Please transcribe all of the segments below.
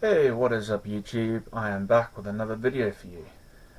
Hey, what is up YouTube? I am back with another video for you,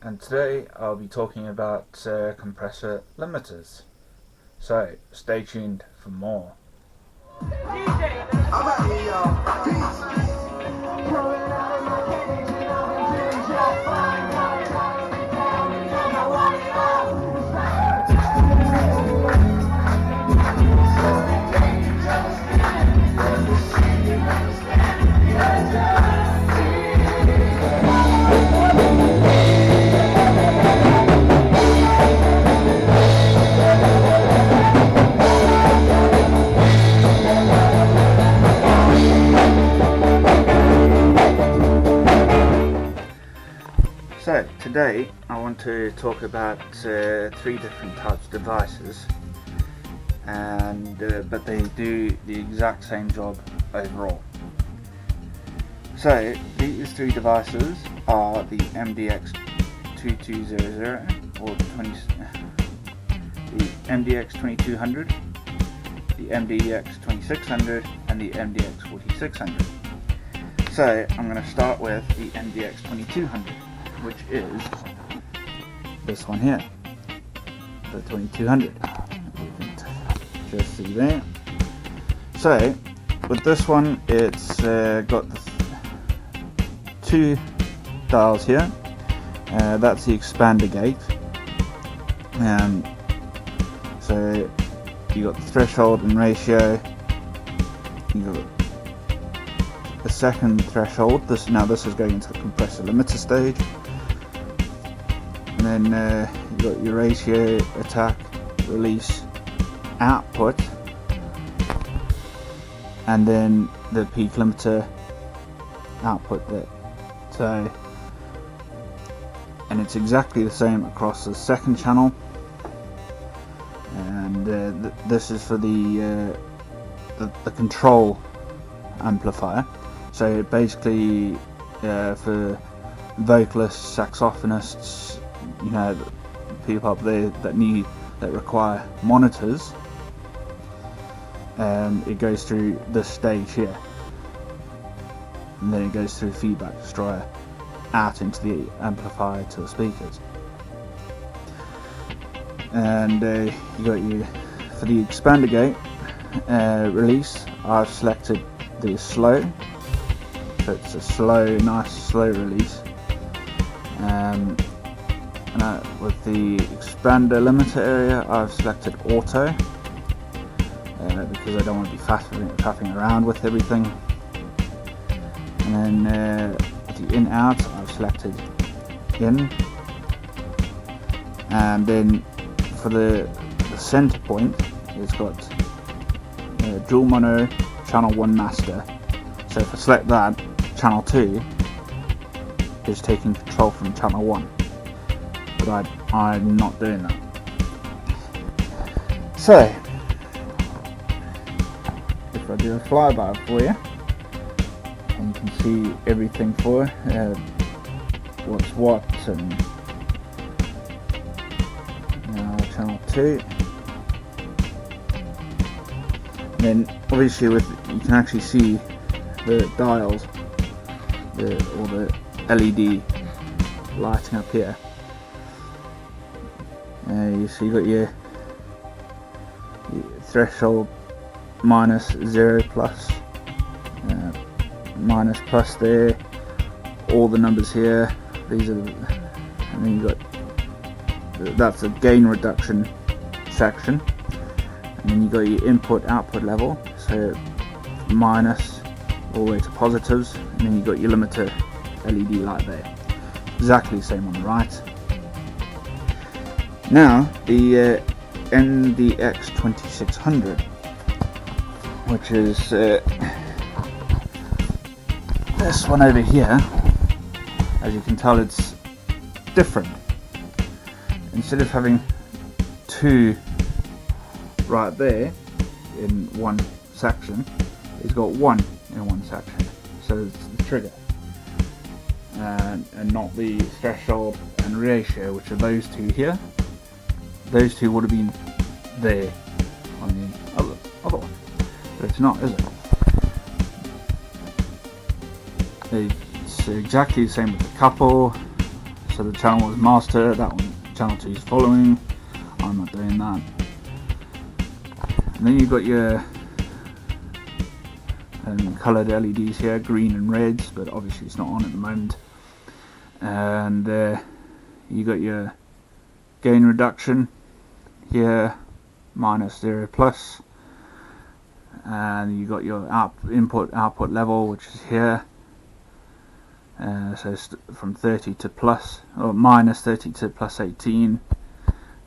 and today I'll be talking about compressor limiters. So stay tuned for more. So today I want to talk about three different types of devices, and but they do the exact same job overall. So these three devices are the MDX2200 or the MDX2200, the MDX2600 and the MDX4600. So I'm going to start with the MDX2200, which is this one here, the 2200. You can just see there. So with this one, it's got the two dials here. That's the expander gate. So you got the threshold and ratio. You got a second threshold. This is going into the compressor limiter stage. And then you got your ratio, attack, release, output, and then the peak limiter output there. So, and it's exactly the same across the second channel. And this is for the control amplifier. So basically, for vocalists, saxophonists, you know, people up there that require monitors, it goes through this stage here, and then it goes through feedback destroyer out into the amplifier to the speakers. And you got for the expander gate release, I've selected the slow, so it's a nice slow release. And with the expander limiter area, I've selected auto, because I don't want to be faffing around with everything. And then with the in-out, I've selected in. And then for the center point, it's got dual mono channel 1 master. So if I select that, channel 2 is taking control from channel 1. But I'm not doing that. So if I do a flyby for you, and you can see everything for what's what, and channel 2. And then obviously you can actually see the dials, or the LED lighting up here. So you got your threshold minus 0 plus, minus plus there, all the numbers here. These are, and then you got, that's a gain reduction section, and then you got your input output level, so minus all the way to positives, and then you got your limiter LED light there, exactly the same on the right. Now the MDX2600, which is this one over here. As you can tell, it's different. Instead of having two right there in one section, it's got one in one section. So it's the trigger, and not the threshold and ratio, which are those two here. Those two would have been there on the other one, but it's not, is it? It's exactly the same with the couple. So the channel was master, that one channel 2 is following. I'm not doing that. And then you've got your coloured LEDs here, green and reds, but obviously it's not on at the moment. And you got your gain reduction here, -0 plus, and you got your input output level, which is here. So from 30 to plus, or -30 to +18.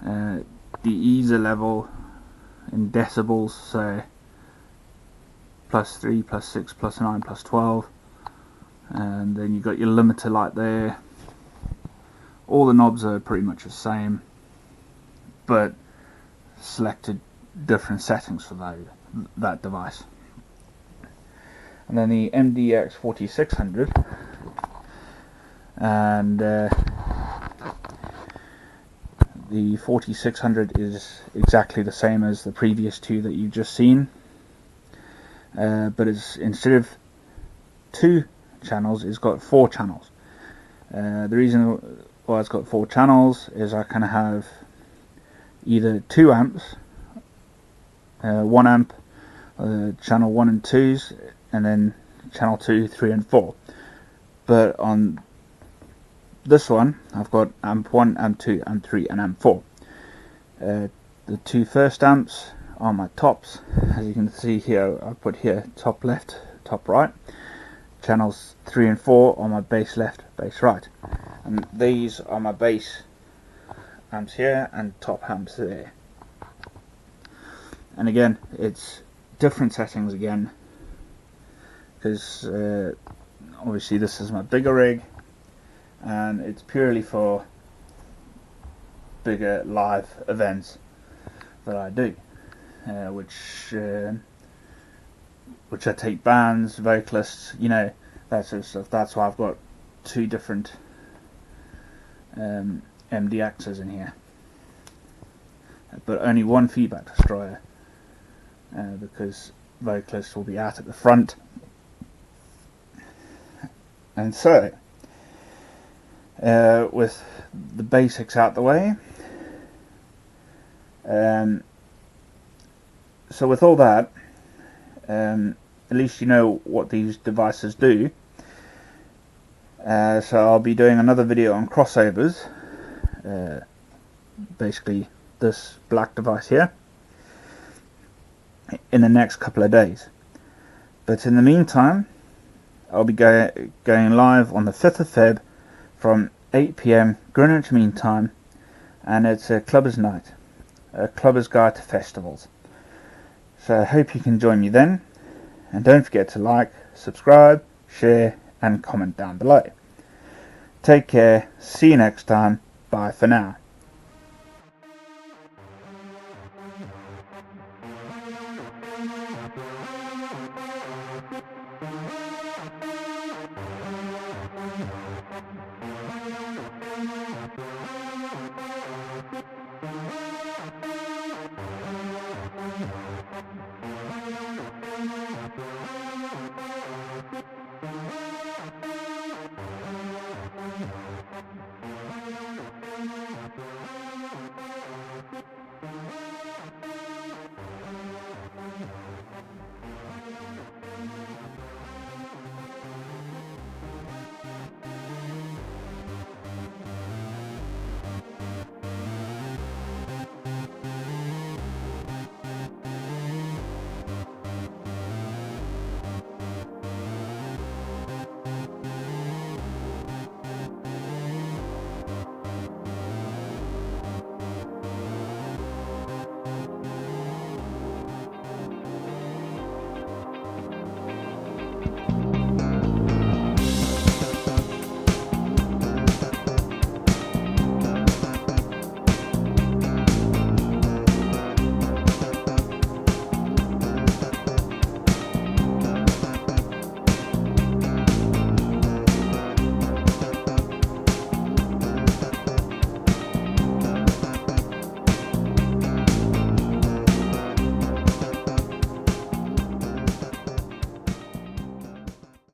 The EASA level in decibels, so +3, +6, +9, +12. And then you got your limiter light there. All the knobs are pretty much the same, but selected different settings for that device. And then the MDX 4600, and the 4600 is exactly the same as the previous two that you've just seen, but it's, instead of 2 channels, it's got 4 channels. The reason why it's got 4 channels is I can have either 2 amps, 1 amp, channel 1 and 2s, and then channel 2, 3 and 4. But on this one I've got amp 1, amp 2, amp 3 and amp 4. The 2 first amps are my tops, as you can see here. I put here top left, top right. Channels 3 and 4 are my bass left, bass right, and these are my bass amps here and top amps there. And again, it's different settings again, because obviously this is my bigger rig, and it's purely for bigger live events that I do, which I take bands, vocalists, you know, that sort of stuff. That's why I've got 2 different MDXs in here, but only 1 feedback destroyer, because vocalists will be out at the front. And so, with the basics out the way, so with all that, at least you know what these devices do. So I'll be doing another video on crossovers, basically this black device here, in the next couple of days. But in the meantime, I'll be going live on the 5th of Feb from 8 PM Greenwich Mean Time, and it's a clubbers night, a clubbers guide to festivals. So I hope you can join me then, and don't forget to like, subscribe, share and comment down below. Take care, see you next time, bye for now.